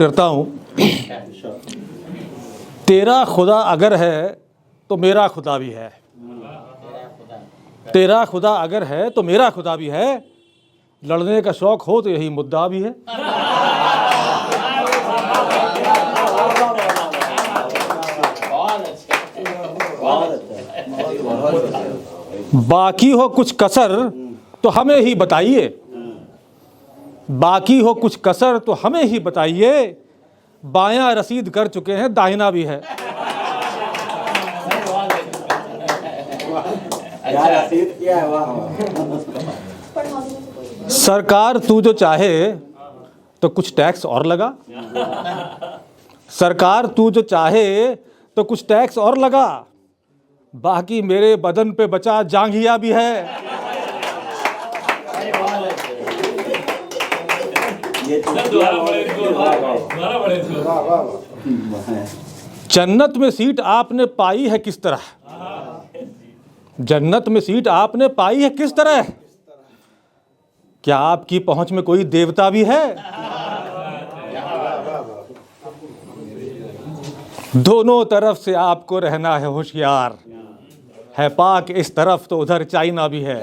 करता हूँ। तेरा खुदा अगर है तो मेरा खुदा भी है, तेरा खुदा अगर है तो मेरा खुदा भी है, लड़ने का शौक हो तो यही मुद्दा भी है। बाकी हो कुछ कसर तो हमें ही बताइए, बाकी हो कुछ कसर तो हमें ही बताइए, बायां रसीद कर चुके हैं दाहिना भी है। सरकार तू जो चाहे तो कुछ टैक्स और लगा, सरकार तू जो चाहे तो कुछ टैक्स और लगा, बाकी मेरे बदन पे बचा जांघिया भी है। जन्नत में सीट आपने पाई है किस तरह, जन्नत में सीट आपने पाई है किस तरह, क्या आपकी पहुंच में कोई देवता भी है? दोनों तरफ से आपको रहना है होशियार, है पाक इस तरफ तो उधर चाइना भी है।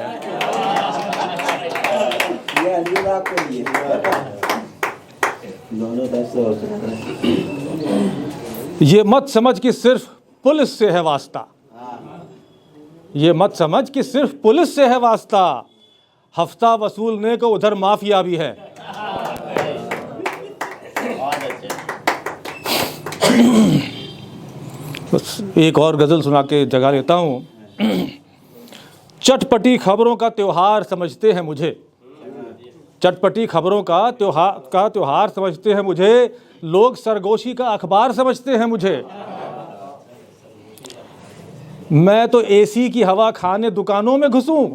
ये मत समझ कि सिर्फ पुलिस से है वास्ता, ये मत समझ कि सिर्फ पुलिस से है वास्ता, हफ्ता वसूलने को उधर माफिया भी है। एक और गजल सुना के जगा लेता हूँ। चटपटी खबरों का त्योहार समझते हैं मुझे, चटपटी खबरों का त्योहार समझते हैं मुझे, लोग सरगोशी का अखबार समझते हैं मुझे। मैं तो एसी की हवा खाने दुकानों में घुसूं,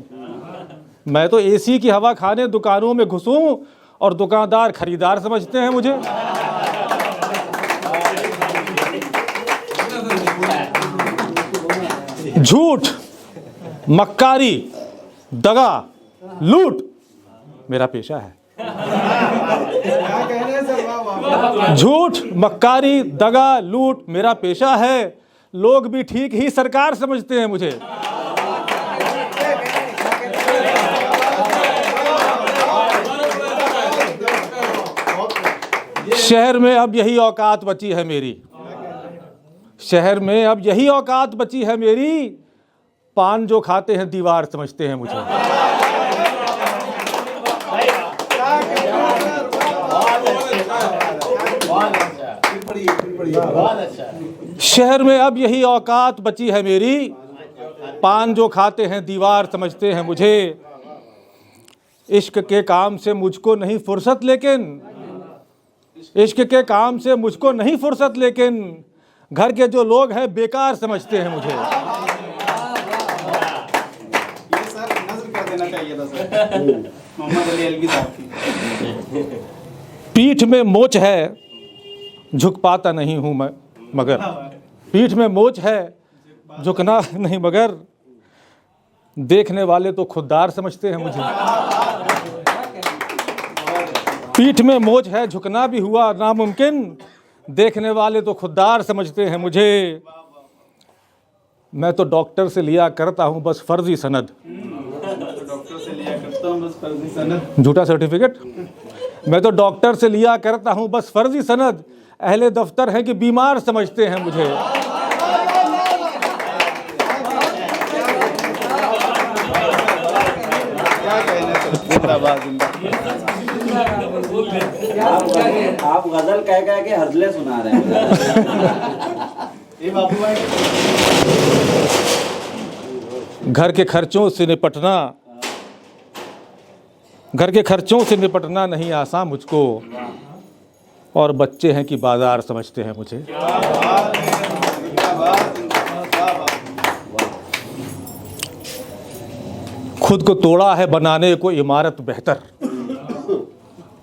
मैं तो एसी की हवा खाने दुकानों में घुसूं और दुकानदार खरीदार समझते हैं मुझे। झूठ, मक्कारी, दगा, लूट मेरा पेशा है। झूठ, मक्कारी, दगा, लूट मेरा पेशा है, लोग भी ठीक ही सरकार समझते हैं मुझे। शहर में अब यही औकात बची है मेरी, शहर में अब यही औकात बची है मेरी, पान जो खाते हैं दीवार समझते हैं मुझे। शहर में अब यही औकात बची है मेरी, पान जो खाते हैं दीवार समझते हैं मुझे। इश्क के काम से मुझको नहीं फुर्सत, लेकिन इश्क के काम से मुझको नहीं फुर्सत, लेकिन घर के जो लोग हैं बेकार समझते हैं मुझे। ये सर नज़र कर देना चाहिए था सर, मोहम्मद अली अलवी साहब की। पीठ में मोच है झुक पाता नहीं हूँ मैं, मगर पीठ में मोच है झुकना नहीं, मगर देखने वाले तो खुददार समझते हैं मुझे। पीठ में मोच है झुकना भी हुआ नामुमकिन, देखने वाले तो खुददार समझते हैं मुझे। मैं तो डॉक्टर से लिया करता हूँ बस फर्जी सनद, डॉक्टर से लिया करता हूँ बस फर्जी सनद, झूठा सर्टिफिकेट। मैं तो डॉक्टर से लिया करता हूँ बस फर्जी सनद, अहले दफ्तर हैं कि बीमार समझते हैं मुझे। आप गजल कह के हजले सुना रहे हैं। ये बाबू भाई घर के खर्चों से निपटना, घर के खर्चों से निपटना नहीं आसान मुझको, और बच्चे हैं कि बाजार समझते हैं मुझे। खुद को तोड़ा है बनाने को इमारत बेहतर,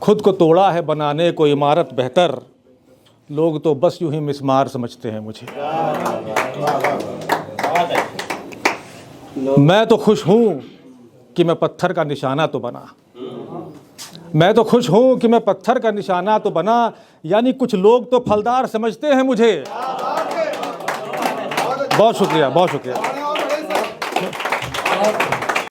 खुद को तोड़ा है बनाने को इमारत बेहतर, लोग तो बस यूं ही मिस्मार समझते हैं मुझे। मैं तो खुश हूं कि मैं पत्थर का निशाना तो बना, मैं तो खुश हूँ कि मैं पत्थर का निशाना तो बना, यानी कुछ लोग तो फलदार समझते हैं मुझे। बहुत शुक्रिया, बहुत शुक्रिया।